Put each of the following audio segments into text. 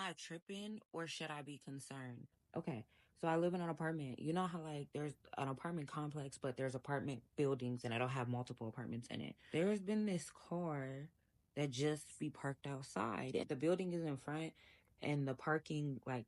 I tripping or should I be concerned? Okay, so I live in an apartment. You know how like there's an apartment complex, but there's apartment buildings and it'll have multiple apartments in it. There's been this car that just be parked outside. The building is in front and the parking like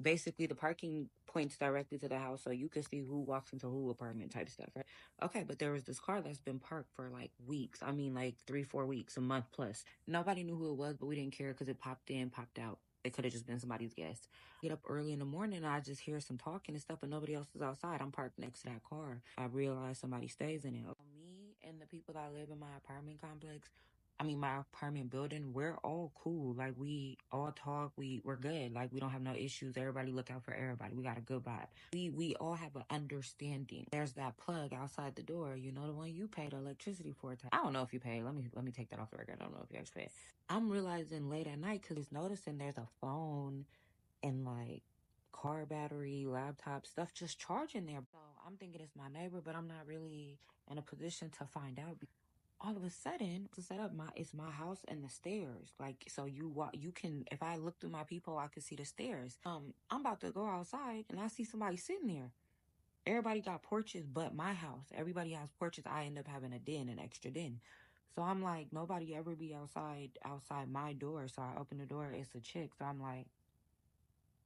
basically the parking points directly to the house so you can see who walks into who apartment type stuff, right? Okay, but there was this car that's been parked for like weeks. I mean like 3-4 weeks, a month plus. Nobody knew who it was, but we didn't care because it popped in, popped out. It could have just been somebody's guest. Get up early in the morning and I just hear some talking and stuff, but nobody else is outside. I'm parked next to that car. I realize somebody stays in it. Me and the people that live in my apartment complex, I mean, my apartment building, we're all cool. Like, we all talk. We're good. Like, we don't have no issues. Everybody look out for everybody. We got a good vibe. We all have an understanding. There's that plug outside the door. You know, the one you paid electricity for. I don't know if you paid. Let me take that off the record. I don't know if you actually paid. I'm realizing late at night because noticing there's a phone and like car battery, laptop stuff just charging there. So I'm thinking it's my neighbor, but I'm not really in a position to find out. All of a sudden to set up it's my house and the stairs, like, so you can, if I look through my people, I can see the stairs. I'm about to go outside and I see somebody sitting there. Everybody got porches but my house. Everybody has porches. I end up having a den, an extra den. So I'm like, nobody ever be outside my door. So I open the door, it's a chick. So I'm like,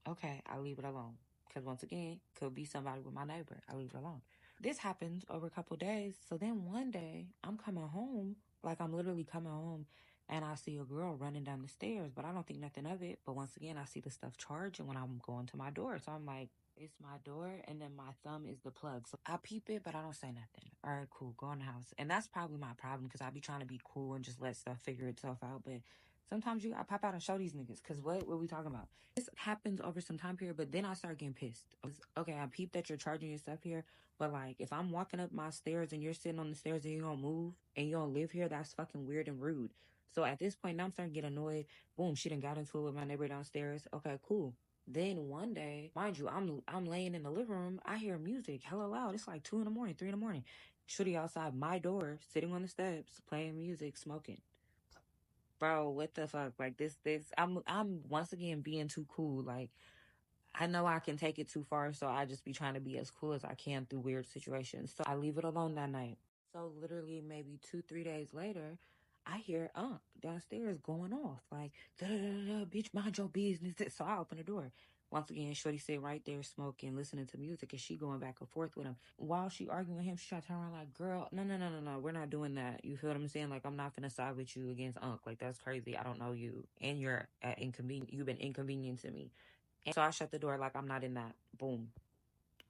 okay, I leave it alone. Because once again, could be somebody with my neighbor. I leave it alone. This happens over a couple of days. So then one day, I'm coming home, like I'm literally coming home, and I see a girl running down the stairs, but I don't think nothing of it. But once again, I see the stuff charging when I'm going to my door. So I'm like, it's my door, and then my thumb is the plug. So I peep it, but I don't say nothing. All right, cool, go in the house. And that's probably my problem because I be trying to be cool and just let stuff figure itself out. But sometimes I pop out and show these niggas because what we talking about? This happens over some time period, but then I start getting pissed. Okay, I peep that you're charging your stuff here, but like if I'm walking up my stairs and you're sitting on the stairs and you don't move and you don't live here, that's fucking weird and rude. So at this point, now I'm starting to get annoyed. Boom, she done got into it with my neighbor downstairs. Okay, cool. Then one day, mind you, I'm laying in the living room. I hear music hella loud. It's like 2 in the morning, 3 in the morning. Shorty outside my door, sitting on the steps, playing music, smoking. Bro, what the fuck? Like I'm once again being too cool. Like I know I can take it too far, so I just be trying to be as cool as I can through weird situations. So I leave it alone that night. So literally maybe 2-3 days later, I hear downstairs going off like da da da da, bitch, mind your business. So I open the door. Once again, Shorty sitting right there smoking, listening to music, and she going back and forth with him. While she arguing with him, she try to turn around like, girl, no, no, no, no, no, we're not doing that. You feel what I'm saying? Like, I'm not finna side with you against Unc. Like, that's crazy. I don't know you. And you're inconvenient. You've been inconvenient to me. And so I shut the door like I'm not in that. Boom.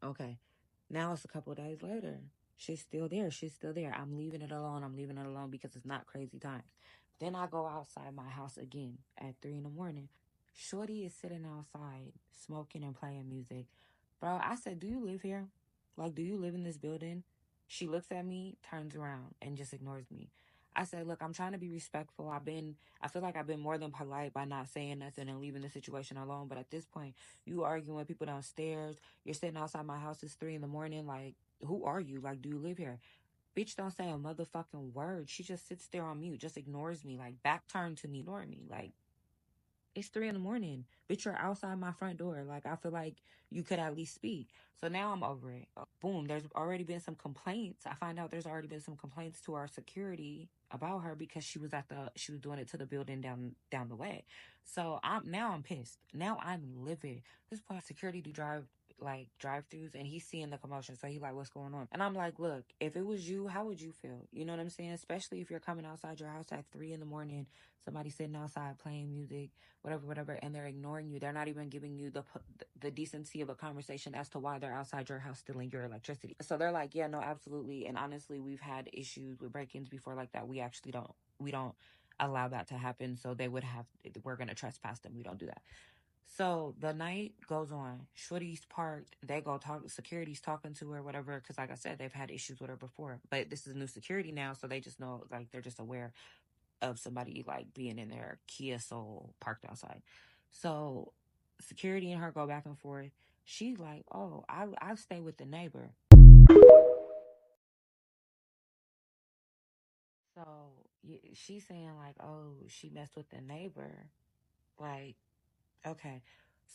Okay. Now it's a couple of days later. She's still there. She's still there. I'm leaving it alone. I'm leaving it alone because it's not crazy times. Then I go outside my house again at 3 in the morning. Shorty is sitting outside smoking and playing music. Bro, I said, do you live here? Like, do you live in this building? She looks at me, turns around, and just ignores me. I said, look, I'm trying to be respectful. I feel like I've been more than polite by not saying nothing and leaving the situation alone. But at this point, you arguing with people downstairs. You're sitting outside my house. It's 3 in the morning. Like, who are you? Like, do you live here? Bitch don't say a motherfucking word. She just sits there on mute, just ignores me, like back turned to me, ignore me. Like, it's 3 in the morning. Bitch, you're outside my front door. Like, I feel like you could at least speak. So now I'm over it. Boom, there's already been some complaints. I find out there's already been some complaints to our security about her because she was doing it to the building down the way. So I'm pissed. Now I'm livid. This point security do drive-throughs and he's seeing the commotion. So he like, what's going on? And I'm like, look, if it was you, how would you feel? You know what I'm saying? Especially if you're coming outside your house at 3 in the morning, somebody sitting outside playing music, whatever, and they're ignoring you. They're not even giving you the decency of a conversation as to why they're outside your house stealing your electricity. So they're like, yeah, no, absolutely. And honestly, we've had issues with break-ins before like that. We don't allow that to happen. So we're going to trespass them. We don't do that. So the night goes on. Shorty's parked. They go talk. Security's talking to her, whatever. Because like I said, they've had issues with her before. But this is new security now, so they just know, like, they're just aware of somebody like being in their Kia Soul parked outside. So security and her go back and forth. She's like, "Oh, I stay with the neighbor." So she's saying like, "Oh, she messed with the neighbor." Like, Okay.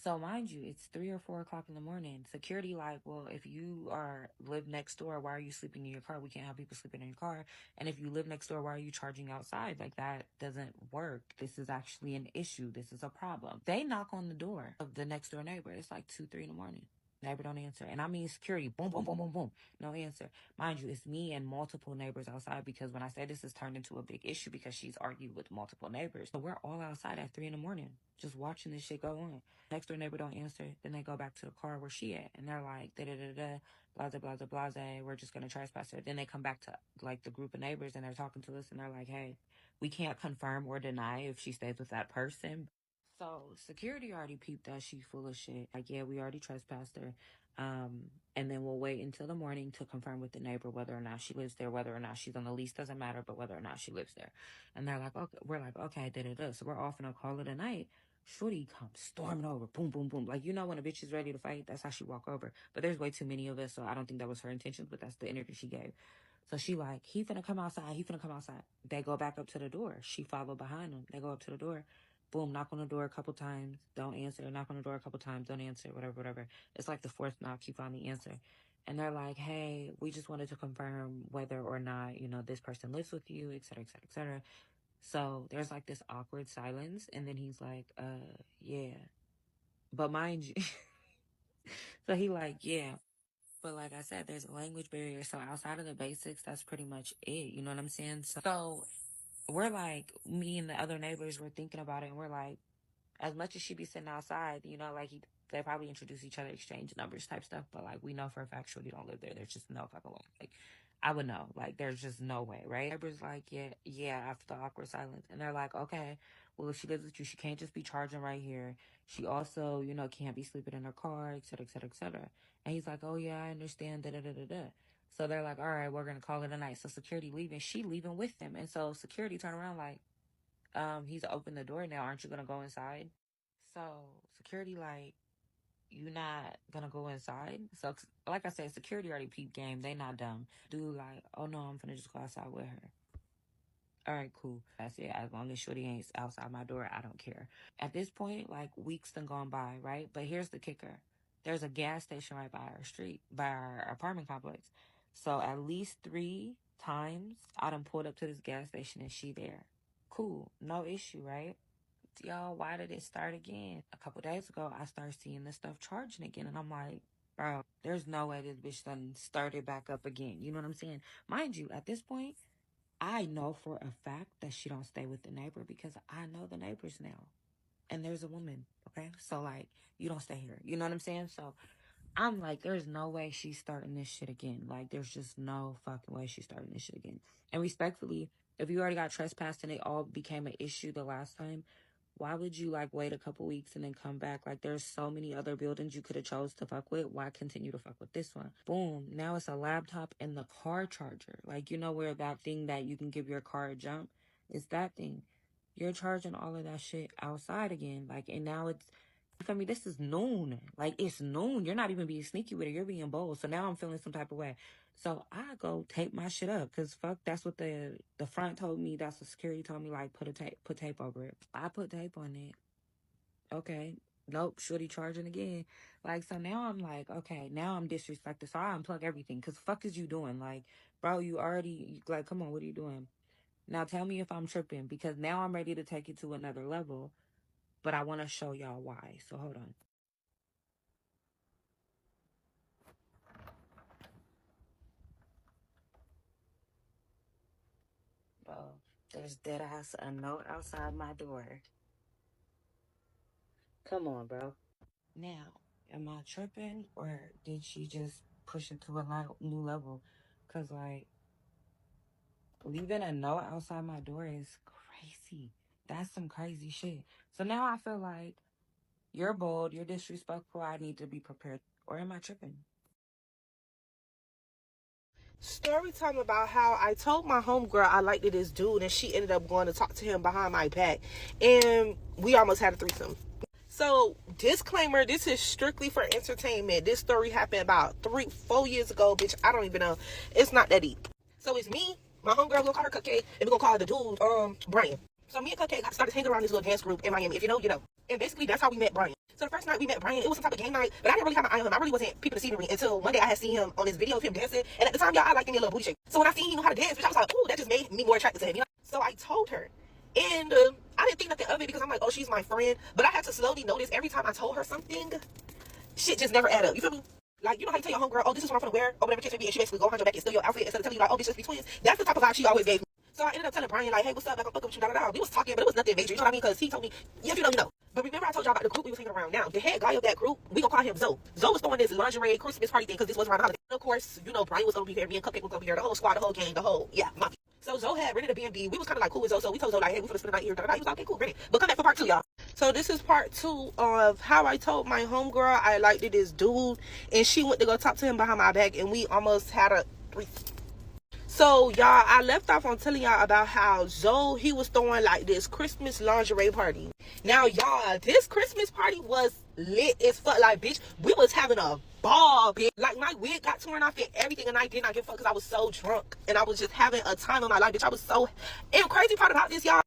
So mind you, it's 3 or 4 o'clock in the morning. Security like, well, if you are live next door, why are you sleeping in your car? We can't have people sleeping in your car. And if you live next door, why are you charging outside? Like that doesn't work. This is actually an issue. This is a problem. They knock on the door of the next door neighbor. It's like 2, 3 in the morning. Neighbor don't answer. And I mean security, boom, boom, boom, boom, boom. No answer. Mind you, it's me and multiple neighbors outside because when I say this has turned into a big issue because she's argued with multiple neighbors. So we're all outside at 3 in the morning, just watching this shit go on. Next door neighbor don't answer. Then they go back to the car where she at. And they're like, da da da da, blah, blah, blah, blah, blah. We're just going to trespass her. Then they come back to like the group of neighbors and they're talking to us and they're like, hey, we can't confirm or deny if she stays with that person. So security already peeped that she full of shit. Like, yeah, we already trespassed her. And then we'll wait until the morning to confirm with the neighbor whether or not she lives there, whether or not she's on the lease doesn't matter, but whether or not she lives there. And they're like, okay, we're like, okay, da da da. So we're off and I'll call it a night. Shorty comes storming over, boom, boom, boom. Like, you know, when a bitch is ready to fight, that's how she walk over. But there's way too many of us, so I don't think that was her intentions, but that's the energy she gave. So she like, he finna come outside, he finna come outside. They go back up to the door. She follow behind them. They go up to the door. Boom, knock on the door a couple times, don't answer. Knock on the door a couple times, don't answer, whatever, whatever. It's like the fourth knock, you finally answer. And they're like, hey, we just wanted to confirm whether or not, you know, this person lives with you, et cetera, et cetera, et cetera. So there's like this awkward silence. And then he's like, yeah. But mind you, so he like, yeah. But like I said, there's a language barrier. So outside of the basics, that's pretty much it. You know what I'm saying? So we're like, me and the other neighbors were thinking about it and we're like, as much as she be sitting outside, you know, like they probably introduce each other, exchange numbers type stuff. But like we know for a fact Shorty don't live there. There's just no fucking way. Like I would know. Like there's just no way, right? Neighbors like, yeah, yeah, after the awkward silence. And they're like, okay, well if she lives with you, she can't just be charging right here. She also, you know, can't be sleeping in her car, et cetera, et cetera, et cetera. And he's like, oh yeah, I understand, da da da da da. So they're like, all right, we're gonna call it a night. So security leaving, she leaving with them. And so security turn around like, he's opened the door now. Aren't you gonna go inside? So security like, you not gonna go inside? So like I said, security already peep game. They not dumb. Dude like, oh no, I'm gonna just go outside with her. All right, cool. That's it. As long as Shorty ain't outside my door, I don't care. At this point, like weeks done gone by, right? But here's the kicker. There's a gas station right by our street, by our apartment complex. So at least 3 times I done pulled up to this gas station and she there. Cool. No issue, right? Y'all, why did it start again? A couple days ago, I started seeing this stuff charging again. And I'm like, bro, there's no way this bitch done started back up again. You know what I'm saying? Mind you, at this point, I know for a fact that she don't stay with the neighbor because I know the neighbors now. And there's a woman, okay? So, like, you don't stay here. You know what I'm saying? So, I'm like, there's no way she's starting this shit again. Like, there's just no fucking way she's starting this shit again. And respectfully, if you already got trespassed and it all became an issue the last time, why would you like wait a couple weeks and then come back? Like there's so many other buildings you could have chose to fuck with. Why continue to fuck with this one? Boom. Now it's a laptop and the car charger. Like you know where that thing that you can give your car a jump? It's that thing. You're charging all of that shit outside again. Like and now it's you feel me? This is noon. Like it's noon. You're not even being sneaky with it. You're being bold. So now I'm feeling some type of way. So I go tape my shit up because fuck, that's what the front told me. That's what security told me. Like put tape over it. I put tape on it. Okay. Nope. Shorty charging again. Like so now I'm like, okay, now I'm disrespected. So I unplug everything because fuck is you doing? Like, bro, you already like, come on, what are you doing? Now tell me if I'm tripping because now I'm ready to take it to another level. But I want to show y'all why. So hold on. Bro, there's dead ass a note outside my door. Come on, bro. Now, am I tripping or did she just push it to a new level? Because, like, leaving a note outside my door is crazy. That's some crazy shit. So now I feel like you're bold, you're disrespectful, I need to be prepared. Or am I tripping? Story time about how I told my homegirl I liked this dude and she ended up going to talk to him behind my back. And we almost had a threesome. So, disclaimer, this is strictly for entertainment. This story happened about 3-4 years ago, bitch. I don't even know. It's not that deep. So it's me, my homegirl, we're gonna call her Cupcake, and we're gonna call the dude, Brian. So me and Cupcake started hanging around this little dance group in Miami. If you know, you know. And basically, that's how we met Brian. So the first night we met Brian, it was some type of game night, but I didn't really have my eye on him. I really wasn't people to see me until one day I had seen him on this video of him dancing. And at the time, y'all, I liked me a little booty shake. So when I seen he knew how to dance, I was like, ooh, that just made me more attracted to him. You know? So I told her. And I didn't think nothing of it because I'm like, oh, she's my friend. But I had to slowly notice every time I told her something, shit just never add up. You feel me? Like, you know how you tell your homegirl, oh, this is what I'm finna wear, or whatever the case may be, and she basically go behind your back and steal your outfit instead of telling you, like, oh, bitch, let's be twins. That's the type of vibe she always gave me. So I ended up telling Brian, like, hey, what's up? Like, I'm fucking with you, da da da. We was talking, but it was nothing major. You know what I mean? Because he told me, yeah, if you know, you know. But remember I told y'all about the group we was hanging around now. The head guy of that group, we gonna call him Zoe. Zoe was throwing this lingerie Christmas party thing because this was around the holiday. And of course, you know, Brian was gonna be here, me and Cupcake was gonna be here, the whole squad, the whole gang, the whole, yeah, mafia. So Zoe had rented a B&B. We was kind of like cool with Zoe, so we told Zoe, like, hey, we finna spend the night here, da da da. He was like, okay, cool, rent it. But come back for part 2, y'all. So this is part 2 of how I told my homegirl I liked this dude, and she went to go talk to him behind my back, and we almost had a threesome. So y'all, I left off on telling y'all about how Zoe, he was throwing like this Christmas lingerie party. Now y'all, this Christmas party was lit as fuck. Like, bitch, we was having a ball, bitch. Like, my wig got torn off and everything, and I did not give a fuck because I was so drunk and I was just having a time of my life, bitch. I was so, and the crazy part about this, y'all,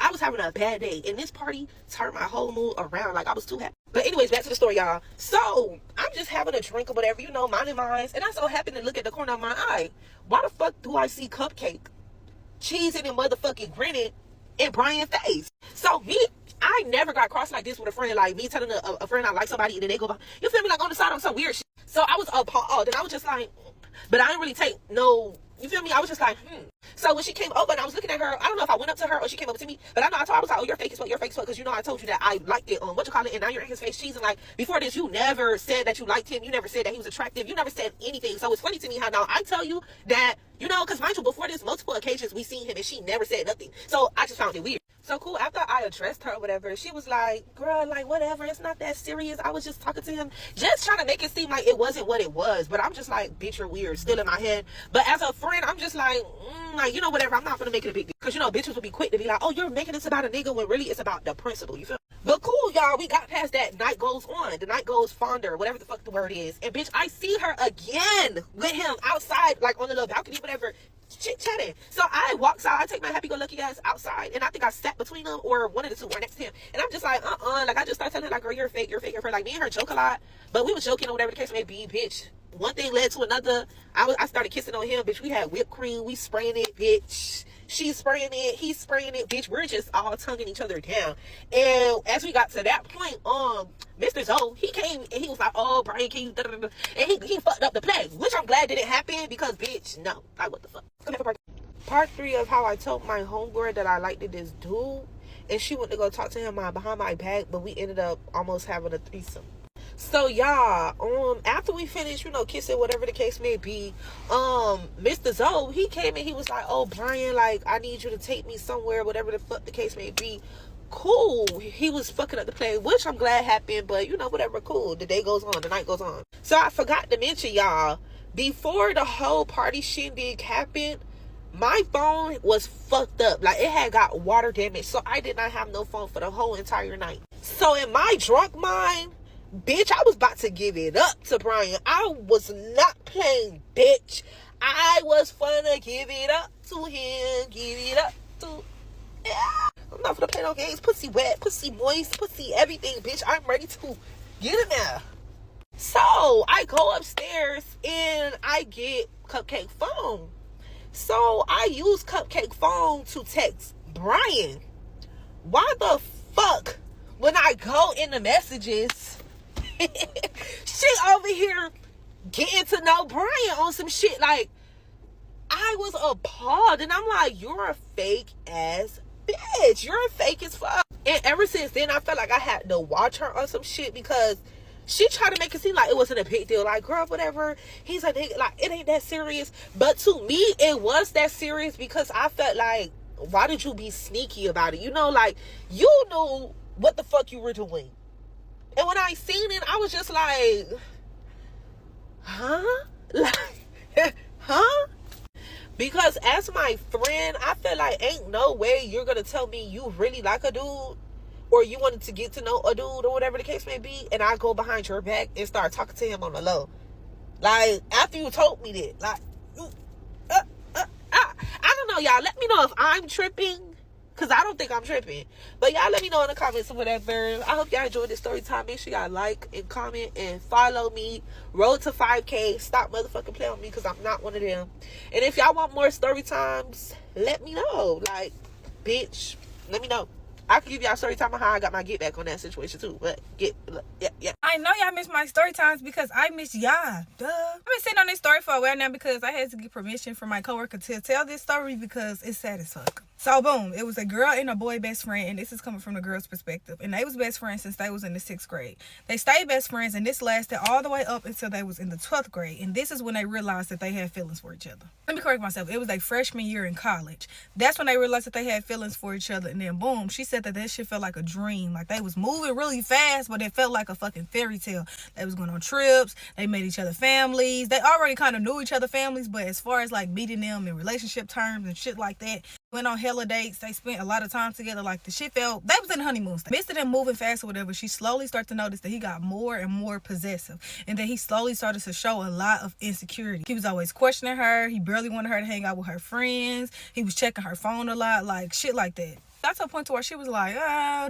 I was having a bad day, and this party turned my whole mood around. Like, I was too happy. But anyways, back to the story, y'all. So I'm just having a drink or whatever, you know, minding mine, and I so happen to look at the corner of my eye. Why the fuck do I see Cupcake cheesing and motherfucking grinning in Brian's face? So me, I never got crossed like this with a friend. Like, me telling a friend I like somebody, and then they go, you feel me, like on the side on some weird shit. So I was appalled, and I was just like, but I didn't really take no, you feel me? I was just like, So when she came over and I was looking at her, I don't know if I went up to her or she came over to me, but I know I told her, I was like, oh, you're fake as fuck, because you know I told you that I liked it on and now you're in his face cheesing. Like, before this, you never said that you liked him, you never said that he was attractive, you never said anything. So it's funny to me how now I tell you that, you know, because mind you, before this, multiple occasions we seen him and she never said nothing. So I just found it weird. So cool, after I addressed her or whatever, she was like, girl, like, whatever, it's not that serious. I was just talking to him, just trying to make it seem like it wasn't what it was. But I'm just like, bitch, you're weird, still in my head. But as a friend, I'm just like, like, you know, whatever, I'm not gonna make it a big deal. Because, you know, bitches would be quick to be like, oh, you're making this about a nigga, when really it's about the principle, you feel me? But cool, y'all, we got past that. Night goes on. The night goes fonder, whatever the fuck the word is. And bitch, I see her again with him outside, like on the little balcony, whatever, chit-chatting. So I walks out, I take my happy-go-lucky ass outside, and I think I sat between them, or one of the two were next to him. And I'm just like, like, I just started telling her, like, girl, you're fake, you're fake, you're fake. Like, me and her joke a lot, but we was joking or whatever the case may be, bitch. One thing led to another. I started kissing on him, bitch. We had whipped cream, we spraying it, bitch. She's spraying it, he's spraying it, bitch. We're just all tonguing each other down. And as we got to that point, Mr. Zoe, he came and he was like, oh, Brian, can you, and he fucked up the play, which I'm glad didn't happen, because, bitch, no, like, what the fuck. Come here for part 3 of how I told my homegirl that I liked this dude, and she went to go talk to him behind my back, but we ended up almost having a threesome. So y'all, after we finished, you know, kissing, whatever the case may be, Mr. Zoe, he came and he was like, oh, Brian, like, I need you to take me somewhere, whatever the fuck the case may be. Cool. He was fucking up the play, which I'm glad happened, but, you know, whatever, cool. The day goes on, the night goes on. So I forgot to mention, y'all, before the whole party shindig happened, my phone was fucked up. Like, it had got water damage, so I did not have no phone for the whole entire night. So in my drunk mind, bitch, I was about to give it up to Brian. I was not playing, bitch. I was finna give it up to him. Give it up to... Yeah. I'm not finna play no games. Pussy wet, pussy moist, pussy everything, bitch. I'm ready to get in there. So, I go upstairs and I get Cupcake phone. So, I use Cupcake phone to text Brian. Why the fuck, when I go in the messages... she over here getting to know Brian on some shit. Like, I was appalled, and I'm like, you're a fake ass bitch. You're fake as fuck. And ever since then, I felt like I had to watch her on some shit, because she tried to make it seem like it wasn't a big deal. Like, girl, whatever, he's a nigga, like, it ain't that serious. But to me, it was that serious, because I felt like, why did you be sneaky about it? You know, like, you knew what the fuck you were doing. And when I seen it, I was just like, huh? Like, huh? Because as my friend, I feel like ain't no way you're going to tell me you really like a dude, or you wanted to get to know a dude, or whatever the case may be, and I go behind your back and start talking to him on the low. Like, after you told me that, like, I don't know, y'all. Let me know if I'm tripping. Because I don't think I'm tripping. But y'all let me know in the comments or whatever. I hope y'all enjoyed this story time. Make sure y'all like and comment and follow me. Road to 5K. Stop motherfucking playing with me because I'm not one of them. And if y'all want more story times, let me know. Like, bitch, let me know. I can give y'all story time on how I got my get back on that situation too. But yeah. I know y'all miss my story times because I miss y'all. Duh. I've been sitting on this story for a while now because I had to get permission from my coworker to tell this story because it's sad as fuck. So boom, it was a girl and a boy best friend, and this is coming from the girl's perspective. And they was best friends since they was in the 6th grade. They stayed best friends, and this lasted all the way up until they was in the 12th grade. And this is when they realized that they had feelings for each other. Let me correct myself. It was their freshman year in college. That's when they realized that they had feelings for each other. And then boom, she said that shit felt like a dream. Like they was moving really fast, but it felt like a fucking fairy tale. They was going on trips. They met each other families. They already kind of knew each other families, but as far as like meeting them in relationship terms and shit like that, went on hella dates. They spent a lot of time together. Like the shit felt, they was in the honeymoon stage. Midst of them moving fast or whatever, she slowly started to notice that he got more and more possessive, and that he slowly started to show a lot of insecurity. He was always questioning her. He barely wanted her to hang out with her friends. He was checking her phone a lot, like shit like that. Got to a point to where she was like,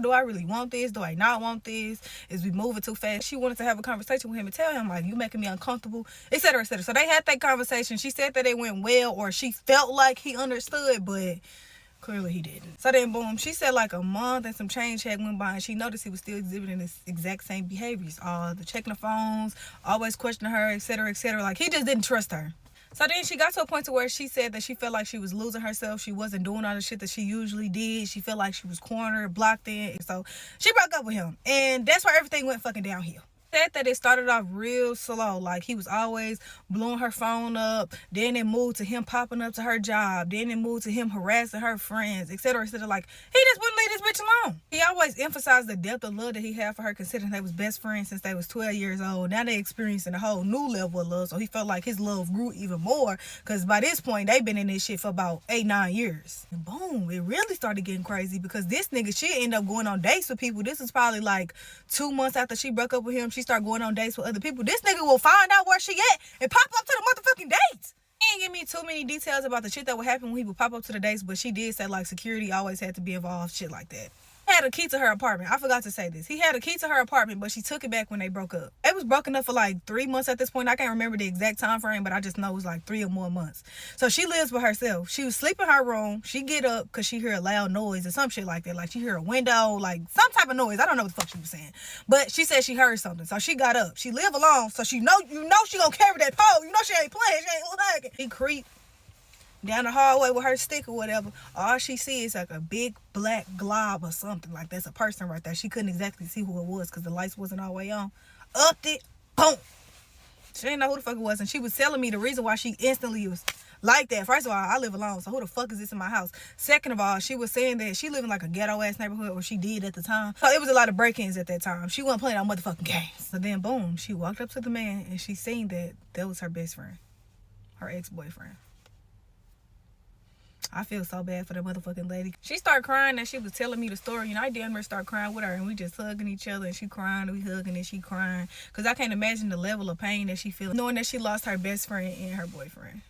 do I really want this? Do I not want this? Is we moving too fast? She wanted to have a conversation with him and tell him, like, you making me uncomfortable, etc., etc. So they had that conversation. She said that it went well, or she felt like he understood, but clearly he didn't. So then boom, she said like a month and some change had went by, and she noticed he was still exhibiting this exact same behaviors. The checking the phones, always questioning her, etc., etc. Like he just didn't trust her. So then she got to a point to where she said that she felt like she was losing herself. She wasn't doing all the shit that she usually did. She felt like she was cornered, blocked in. So she broke up with him. And that's where everything went fucking downhill. Said that it started off real slow. Like he was always blowing her phone up. Then it moved to him popping up to her job. Then it moved to him harassing her friends, etc., etc. Like he just wouldn't leave this bitch alone. He always emphasized the depth of love that he had for her, considering they was best friends since they was 12 years old. Now they experiencing a whole new level of love. So he felt like his love grew even more, because by this point they've been in this shit for about 8-9 years. And boom, it really started getting crazy because this nigga, she ended up going on dates with people. This was probably like 2 months after she broke up with him. She started going on dates with other people. This nigga will find out where she at and pop up to the motherfucking dates. He didn't give me too many details about the shit that would happen when he would pop up to the dates, but she did say like security always had to be involved, shit like that. He had a key to her apartment. I forgot to say this. He had a key to her apartment, but she took it back when they broke up. They was broken up for like 3 months at this point. I can't remember the exact time frame, but I just know it was like 3 or more months. So she lives with herself. She was sleeping in her room. She get up because she hear a loud noise or some shit like that. Like she hear a window, like some type of noise. I don't know what the fuck she was saying, but she said she heard something. So she got up. She live alone, so she know she gonna carry that pole. You know she ain't playing. She ain't lagging. He creep down the hallway with her stick or whatever. All she sees is like a big black glob or something. Like that's a person right there. She couldn't exactly see who it was because the lights wasn't all the way on. Upped it, boom. She didn't know who the fuck it was, and she was telling me the reason why she instantly was like that. First of all, I live alone, so who the fuck is this in my house? Second of all, she was saying that she lived in like a ghetto ass neighborhood, or she did at the time. So it was a lot of break-ins at that time. She wasn't playing on motherfucking games. So then boom, she walked up to the man and she seen that was her best friend, her ex-boyfriend. I feel so bad for the motherfucking lady. She started crying and she was telling me the story, and I damn near started crying with her, and we just hugging each other, and she crying and we hugging and she crying, because I can't imagine the level of pain that she feels knowing that she lost her best friend and her boyfriend.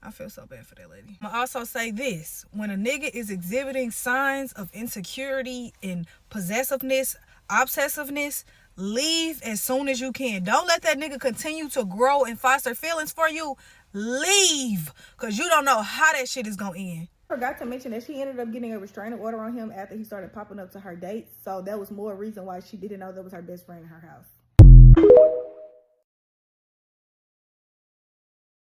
I feel so bad for that lady. I'm also say this: when a nigga is exhibiting signs of insecurity and possessiveness, obsessiveness, leave as soon as you can. Don't let that nigga continue to grow and foster feelings for you. Leave, because you don't know how that shit is gonna end. Forgot to mention that she ended up getting a restraining order on him after he started popping up to her dates. So that was more reason why she didn't know that was her best friend in her house.